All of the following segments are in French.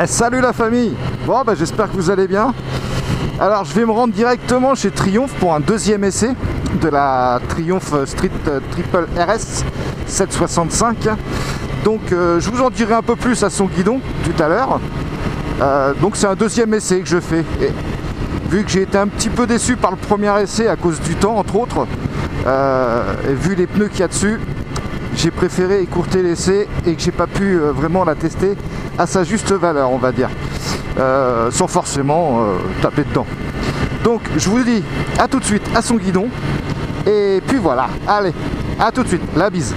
Salut la famille. Bon bah j'espère que vous allez bien. Alors je vais me rendre directement chez Triumph pour un deuxième essai de la Triumph Street Triple RS 765. Donc je vous en dirai un peu plus à son guidon tout à l'heure. Donc c'est un deuxième essai que je fais. Et vu que j'ai été un petit peu déçu par le premier essai à cause du temps entre autres, et vu les pneus qu'il y a dessus, j'ai préféré écourter l'essai et que j'ai pas pu vraiment la tester à sa juste valeur, on va dire, sans forcément taper dedans. Donc je vous dis à tout de suite à son guidon et puis voilà, allez, à tout de suite, la bise.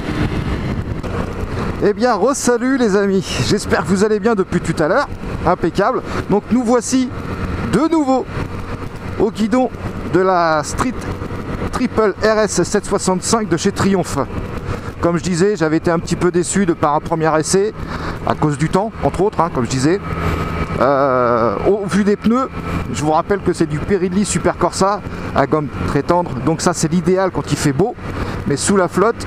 Eh bien re-salut les amis, j'espère que vous allez bien depuis tout à l'heure, impeccable. Donc nous voici de nouveau au guidon de la Street Triple RS 765 de chez Triumph. Comme je disais, j'avais été un petit peu déçu de par un premier essai, à cause du temps, entre autres, hein, comme je disais. Au vu des pneus, je vous rappelle que c'est du Pirelli Super Corsa à gomme très tendre. Donc ça, c'est l'idéal quand il fait beau. Mais sous la flotte,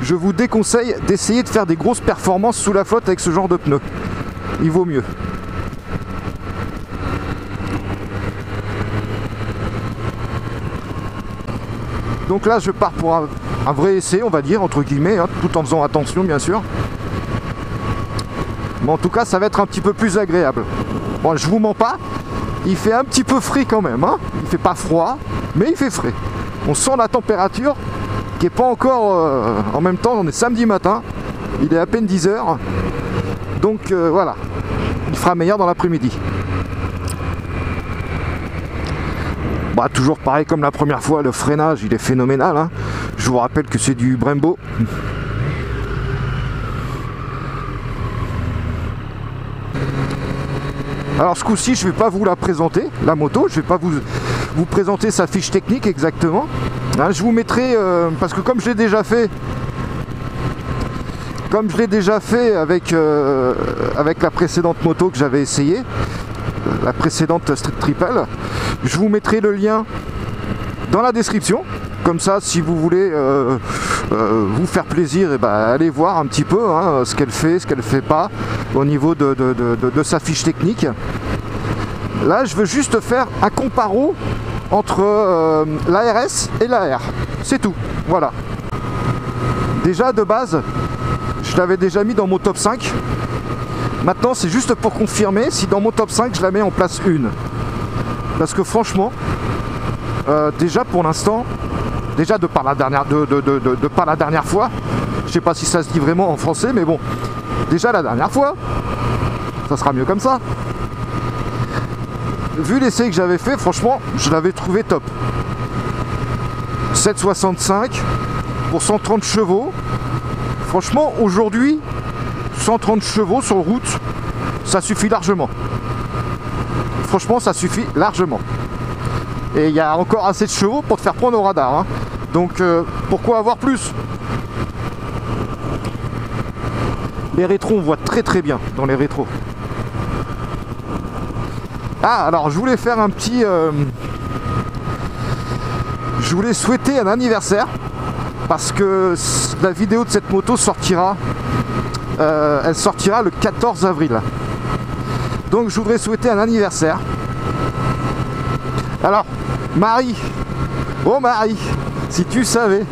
je vous déconseille d'essayer de faire des grosses performances sous la flotte avec ce genre de pneus. Il vaut mieux. Donc là, je pars pour un vrai essai, on va dire, entre guillemets, hein, tout en faisant attention, bien sûr. Mais en tout cas, ça va être un petit peu plus agréable. Bon, je vous mens pas, il fait un petit peu frais quand même, hein. Il fait pas froid, mais il fait frais. On sent la température qui est pas encore... en même temps, on est samedi matin, il est à peine 10 h. Donc voilà, il fera meilleur dans l'après-midi. Bah, toujours pareil comme la première fois, le freinage il est phénoménal, hein. Je vous rappelle que c'est du Brembo. Alors ce coup-ci je vais pas vous la présenter, la moto, je vais pas vous présenter sa fiche technique exactement, hein, je vous mettrai, parce que comme je l'ai déjà fait avec, avec la précédente moto que j'avais essayé, la précédente Street Triple, je vous mettrai le lien dans la description. Comme ça, si vous voulez vous faire plaisir, et allez voir un petit peu hein, ce qu'elle fait pas au niveau de sa fiche technique. Là, je veux juste faire un comparo entre la RS et la R. C'est tout. Voilà. Déjà, de base, je l'avais déjà mis dans mon top 5. Maintenant, c'est juste pour confirmer si dans mon top 5, je la mets en place 1. Parce que franchement, déjà pour l'instant, déjà de par la dernière, par la dernière fois, je sais pas si ça se dit vraiment en français, mais bon, déjà la dernière fois, ça sera mieux comme ça. Vu l'essai que j'avais fait, franchement, je l'avais trouvé top. 765 pour 130 chevaux. Franchement, aujourd'hui, 130 chevaux sur route, ça suffit largement. Franchement, ça suffit largement. Et il y a encore assez de chevaux pour te faire prendre au radar, hein. Donc pourquoi avoir plus? Les rétros, on voit très très bien dans les rétros. Ah, alors je voulais faire un petit... je voulais souhaiter un anniversaire, parce que la vidéo de cette moto sortira... elle sortira le 14 avril. Donc je voudrais souhaiter un anniversaire. Alors, Marie, oh Marie, si tu savais,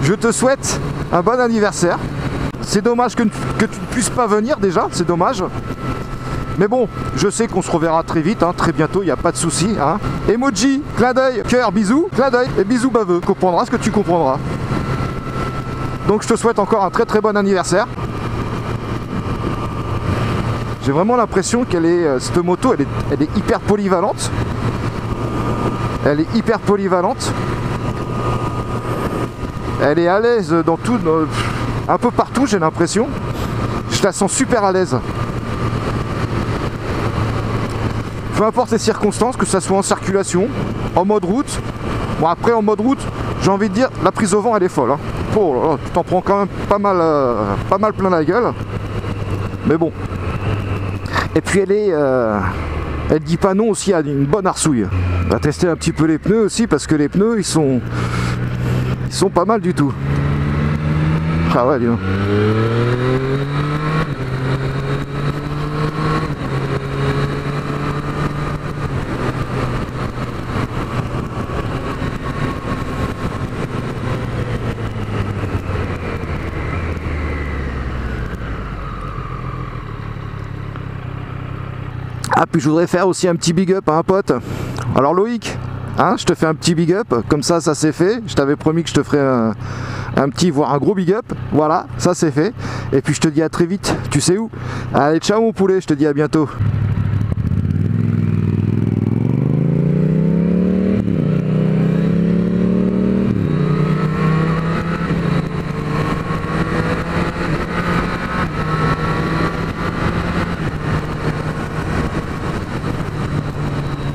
je te souhaite un bon anniversaire. C'est dommage que tu ne puisses pas venir déjà, c'est dommage. Mais bon, je sais qu'on se reverra très vite, hein, très bientôt, il n'y a pas de souci. Hein. Emoji, clin d'œil, cœur, bisous, clin d'œil et bisous baveux. Tu comprendras ce que tu comprendras. Donc je te souhaite encore un très très bon anniversaire. J'ai vraiment l'impression qu'elle est, cette moto, elle est hyper polyvalente. Elle est hyper polyvalente. Elle est à l'aise dans tout, un peu partout, j'ai l'impression. Je la sens super à l'aise. Peu importe les circonstances, que ça soit en circulation, en mode route. Bon après en mode route, j'ai envie de dire, la prise au vent elle est folle. Hein. Oh là là, tu t'en prends quand même pas mal plein la gueule. Mais bon. Et puis elle dit pas non aussi à une bonne arsouille. On va tester un petit peu les pneus aussi parce que les pneus ils sont pas mal du tout. Ah ouais, dis donc. Ah, puis je voudrais faire aussi un petit big up à un pote. Alors Loïc, hein, je te fais un petit big up, comme ça c'est fait. Je t'avais promis que je te ferais un petit, voire un gros big up. Voilà, ça c'est fait. Et puis je te dis à très vite, tu sais où? Allez, ciao mon poulet, je te dis à bientôt.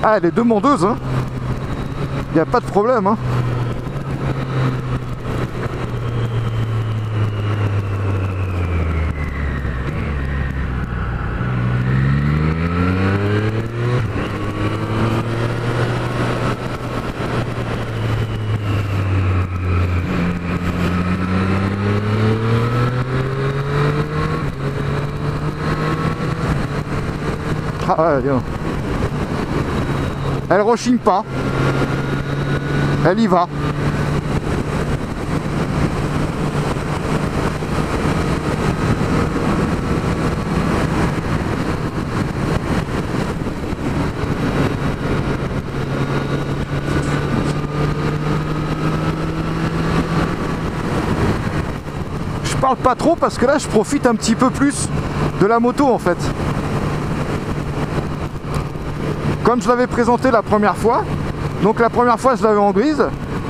Ah, elle est demandeuse, hein. Il n'y a pas de problème, hein. Ah ouais, bien. Elle rechigne pas. Elle y va. Je parle pas trop parce que là je profite un petit peu plus de la moto en fait. Comme je l'avais présenté la première fois, donc la première fois je l'avais en grise,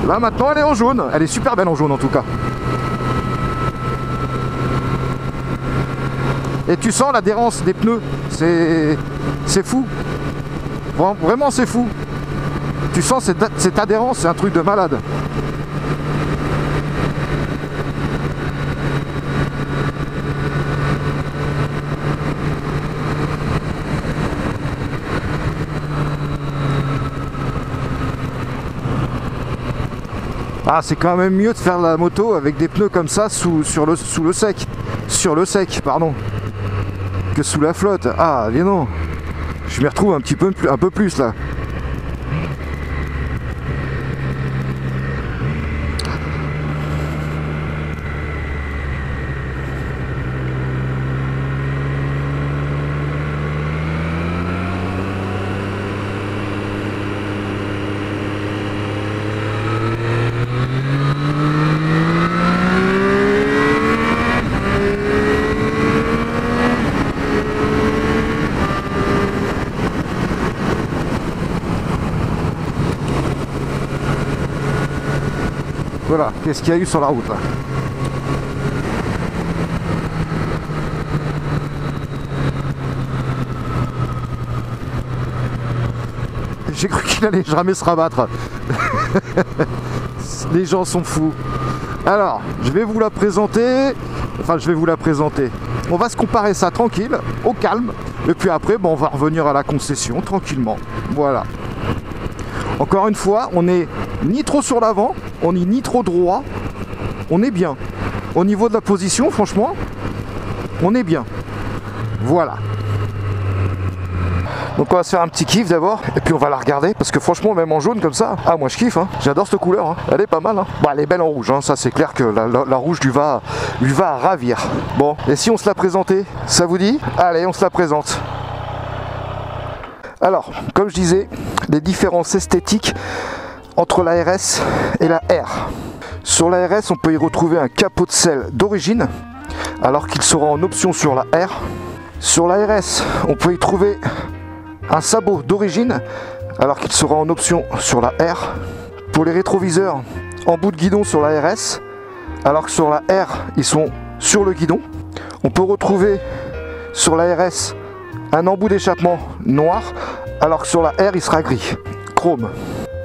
là maintenant elle est en jaune, elle est super belle en jaune en tout cas. Et tu sens l'adhérence des pneus, c'est fou, vraiment c'est fou. Tu sens cette adhérence, c'est un truc de malade. Ah, c'est quand même mieux de faire la moto avec des pneus comme ça sur le sec, pardon, que sous la flotte. Ah, mais non, je m'y retrouve un peu plus là. Voilà, qu'est-ce qu'il y a eu sur la route là? J'ai cru qu'il allait jamais se rabattre. Les gens sont fous. Alors, je vais vous la présenter. Enfin, je vais vous la présenter. On va se comparer ça tranquille, au calme. Et puis après, bon, on va revenir à la concession tranquillement. Voilà. Encore une fois, on n'est ni trop sur l'avant, on n'est ni trop droit. On est bien. Au niveau de la position, franchement, on est bien. Voilà. Donc on va se faire un petit kiff d'abord, et puis on va la regarder, parce que franchement, même en jaune comme ça, ah moi je kiffe, hein. J'adore cette couleur, hein. Elle est pas mal, hein. Bon, elle est belle en rouge, hein. Ça c'est clair que la rouge lui va ravir. Bon, et si on se la présentait, ça vous dit? Allez, on se la présente. Alors, comme je disais, les différences esthétiques entre la RS et la R. Sur la RS, on peut y retrouver un capot de selle d'origine, alors qu'il sera en option sur la R. Sur la RS, on peut y trouver un sabot d'origine, alors qu'il sera en option sur la R. Pour les rétroviseurs, en bout de guidon sur la RS, alors que sur la R, ils sont sur le guidon. On peut retrouver sur la RS un embout d'échappement noir, alors que sur la R, il sera gris, chrome.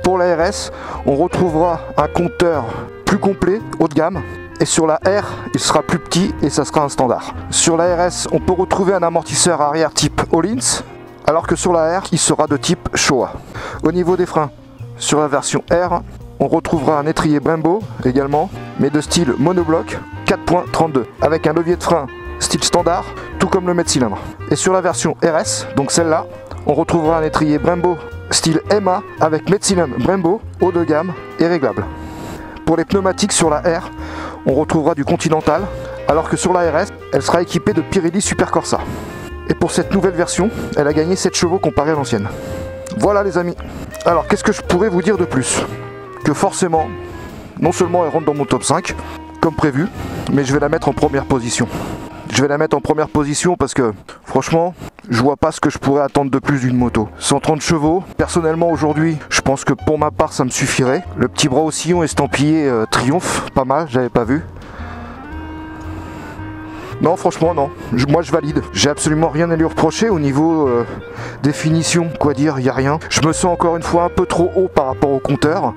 Pour la RS, on retrouvera un compteur plus complet, haut de gamme, et sur la R, il sera plus petit et ça sera un standard. Sur la RS, on peut retrouver un amortisseur arrière type Öhlins, alors que sur la R, il sera de type Showa. Au niveau des freins, sur la version R, on retrouvera un étrier Brembo également, mais de style monobloc 4.32, avec un levier de frein style standard, tout comme le mètre cylindre. Et sur la version RS, donc celle-là, on retrouvera un étrier Brembo style MA avec mètre cylindre Brembo, haut de gamme et réglable. Pour les pneumatiques sur la R, on retrouvera du Continental, alors que sur la RS, elle sera équipée de Pirelli Super Corsa. Et pour cette nouvelle version, elle a gagné 7 chevaux comparé à l'ancienne. Voilà les amis. Alors qu'est-ce que je pourrais vous dire de plus? Que forcément, non seulement elle rentre dans mon top 5, comme prévu, mais je vais la mettre en première position. Je vais la mettre en première position parce que franchement, je vois pas ce que je pourrais attendre de plus d'une moto. 130 chevaux, personnellement aujourd'hui, je pense que pour ma part ça me suffirait. Le petit bras au sillon estampillé Triomphe, pas mal, j'avais pas vu. Non, franchement, non. Moi, je valide. J'ai absolument rien à lui reprocher au niveau définition. Quoi dire, il n'y a rien. Je me sens encore une fois un peu trop haut par rapport au compteur.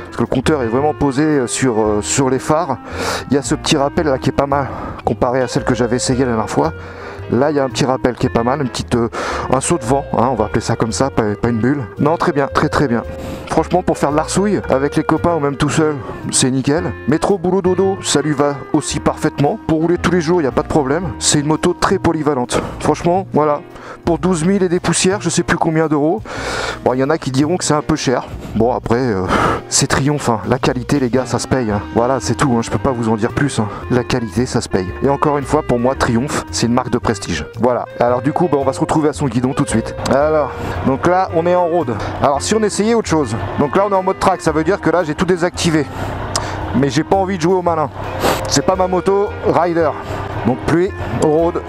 Parce que le compteur est vraiment posé sur les phares. Il y a ce petit rappel là qui est pas mal comparé à celle que j'avais essayé la dernière fois. Là, il y a un petit rappel qui est pas mal, un saut de vent, hein, on va appeler ça comme ça, pas une bulle. Non, très bien, très bien. Franchement, pour faire de l'arsouille, avec les copains ou même tout seul, c'est nickel. Métro, boulot, dodo, ça lui va aussi parfaitement. Pour rouler tous les jours, il n'y a pas de problème. C'est une moto très polyvalente. Franchement, voilà. Pour 12 000 et des poussières, je sais plus combien d'euros. Bon, il y en a qui diront que c'est un peu cher. Bon, après, c'est Triomphe, hein. La qualité, les gars, ça se paye. Hein. Voilà, c'est tout, hein. Je peux pas vous en dire plus. Hein. La qualité, ça se paye. Et encore une fois, pour moi, Triomphe, c'est une marque de prestige. Voilà. Alors du coup, on va se retrouver à son guidon tout de suite. Alors, donc là, on est en road. Alors, si on essayait autre chose. Donc là, on est en mode track. Ça veut dire que là, j'ai tout désactivé. Mais j'ai pas envie de jouer au malin. C'est pas ma moto rider. Donc pluie, road,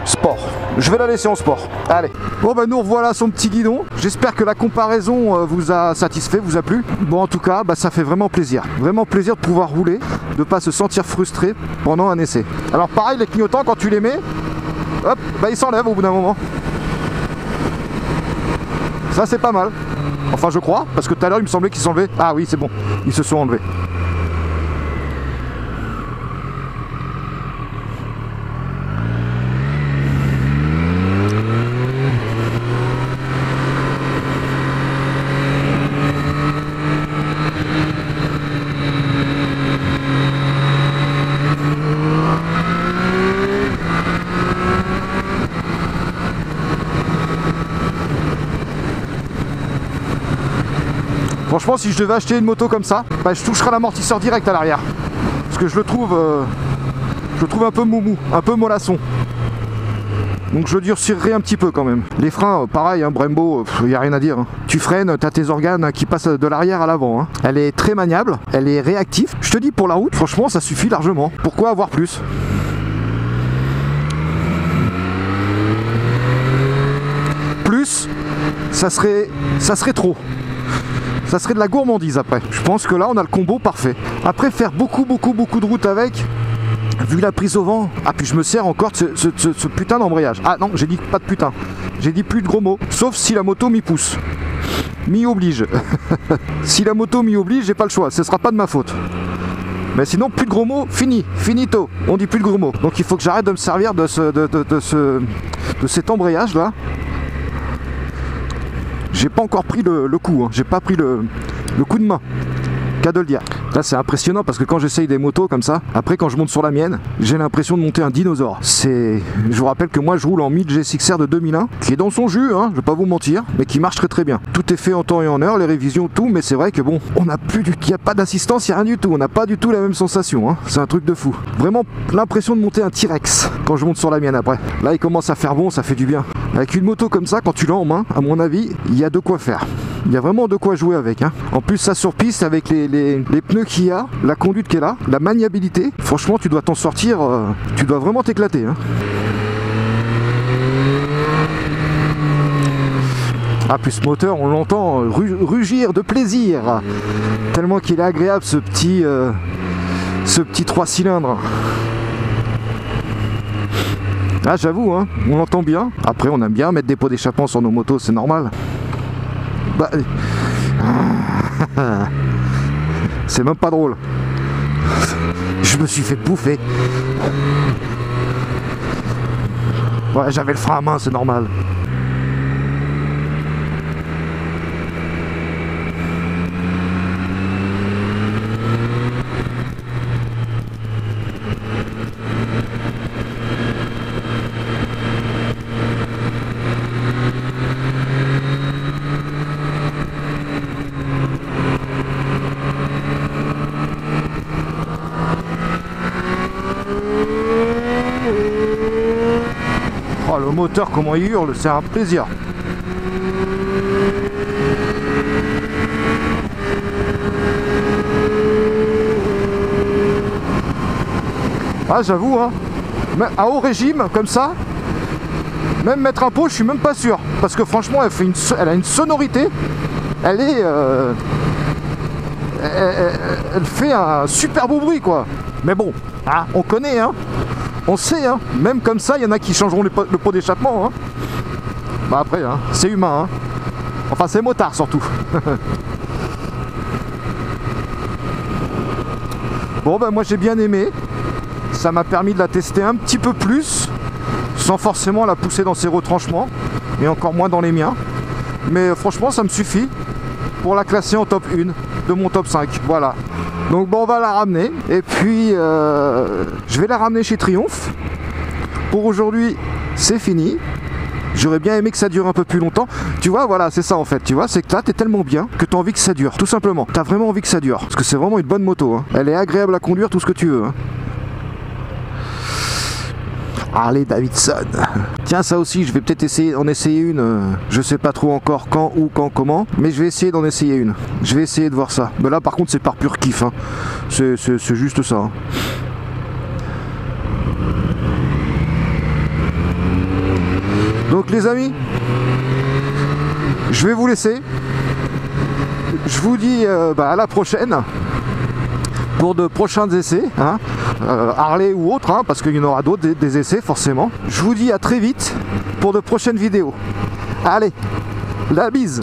sport. Je vais la laisser en sport. Allez. Bon nous revoilà son petit guidon. J'espère que la comparaison vous a satisfait, vous a plu. Bon en tout cas, ça fait vraiment plaisir. Vraiment plaisir de pouvoir rouler, de pas se sentir frustré pendant un essai. Alors pareil, les clignotants quand tu les mets, hop, ils s'enlèvent au bout d'un moment. Ça c'est pas mal. Enfin je crois, parce que tout à l'heure il me semblait qu'ils s'enlevaient. Ah oui c'est bon, ils se sont enlevés. Franchement, si je devais acheter une moto comme ça, je toucherais l'amortisseur direct à l'arrière. Parce que je le trouve un peu moumou, un peu mollasson. Donc je durcirais un petit peu quand même. Les freins, pareil, hein, Brembo, il n'y a rien à dire. Hein. Tu freines, tu as tes organes qui passent de l'arrière à l'avant. Hein. Elle est très maniable, elle est réactive. Je te dis, pour la route, franchement, ça suffit largement. Pourquoi avoir plus ? Plus, ça serait trop. Ça serait de la gourmandise après. Je pense que là on a le combo parfait. Après faire beaucoup de route avec, vu la prise au vent, puis je me sers encore de ce putain d'embrayage. Ah non, j'ai dit pas de putain. J'ai dit plus de gros mots. Sauf si la moto m'y pousse. M'y oblige. Si la moto m'y oblige, j'ai pas le choix. Ce sera pas de ma faute. Mais sinon, plus de gros mots, fini. Finito. On dit plus de gros mots. Donc il faut que j'arrête de me servir de cet embrayage là. J'ai pas encore pris le coup, hein. J'ai pas pris le coup de main, qu'à de le dire. Là c'est impressionnant parce que quand j'essaye des motos comme ça, après quand je monte sur la mienne, j'ai l'impression de monter un dinosaure. Je vous rappelle que moi je roule en 1000 G6R de 2001, qui est dans son jus, hein, je vais pas vous mentir, mais qui marche très bien. Tout est fait en temps et en heure, les révisions, tout, mais c'est vrai que bon, on n'a plus il n'y a pas d'assistance, il n'y a rien du tout, on n'a pas du tout la même sensation, hein. C'est un truc de fou. Vraiment l'impression de monter un T-Rex quand je monte sur la mienne après. Là il commence à faire bon, ça fait du bien. Avec une moto comme ça, quand tu l'as en main, à mon avis, il y a de quoi faire. Il y a vraiment de quoi jouer avec. Hein. En plus, ça sur piste avec les pneus qu'il y a, la conduite qu'elle a, la maniabilité. Franchement, tu dois t'en sortir, tu dois vraiment t'éclater. Hein. Ah, puis ce moteur, on l'entend rugir de plaisir. Tellement qu'il est agréable, ce petit 3 cylindres. Ah, j'avoue, hein, on l'entend bien. Après, on aime bien mettre des pots d'échappement sur nos motos, c'est normal. C'est même pas drôle. Je me suis fait bouffer. Ouais, j'avais le frein à main, c'est normal. Oh, le moteur, comment il hurle, c'est un plaisir. Ah, j'avoue, hein, à haut régime, comme ça, même mettre un pot, je suis même pas sûr. Parce que franchement, elle a une sonorité, elle est... elle fait un super beau bruit, quoi. Mais bon, hein, on connaît, hein. On sait, hein. Même comme ça, il y en a qui changeront le pot d'échappement, hein. Bah après, hein, c'est humain, hein. Enfin, c'est motard, surtout. Bon, bah moi, j'ai bien aimé. Ça m'a permis de la tester un petit peu plus, sans forcément la pousser dans ses retranchements, et encore moins dans les miens. Mais franchement, ça me suffit pour la classer en top 1 de mon top 5. Voilà. Donc bon, on va la ramener. Et puis, je vais la ramener chez Triumph. Pour aujourd'hui, c'est fini. J'aurais bien aimé que ça dure un peu plus longtemps. Tu vois, voilà, c'est ça en fait. Tu vois, c'est que là, t'es tellement bien que t'as envie que ça dure. Tout simplement. T'as vraiment envie que ça dure. Parce que c'est vraiment une bonne moto, hein. Elle est agréable à conduire, tout ce que tu veux, hein. Harley Davidson. Tiens, ça aussi, je vais peut-être en essayer une. Je sais pas trop encore quand, où, quand, comment. Mais je vais essayer d'en essayer une. Je vais essayer de voir ça. Mais là, par contre, c'est par pur kiff, hein. C'est juste ça, hein. Donc, les amis, je vais vous laisser. Je vous dis à la prochaine. Pour de prochains essais, hein, Harley ou autre, hein, parce qu'il y en aura d'autres, des essais forcément. Je vous dis à très vite pour de prochaines vidéos. Allez, la bise!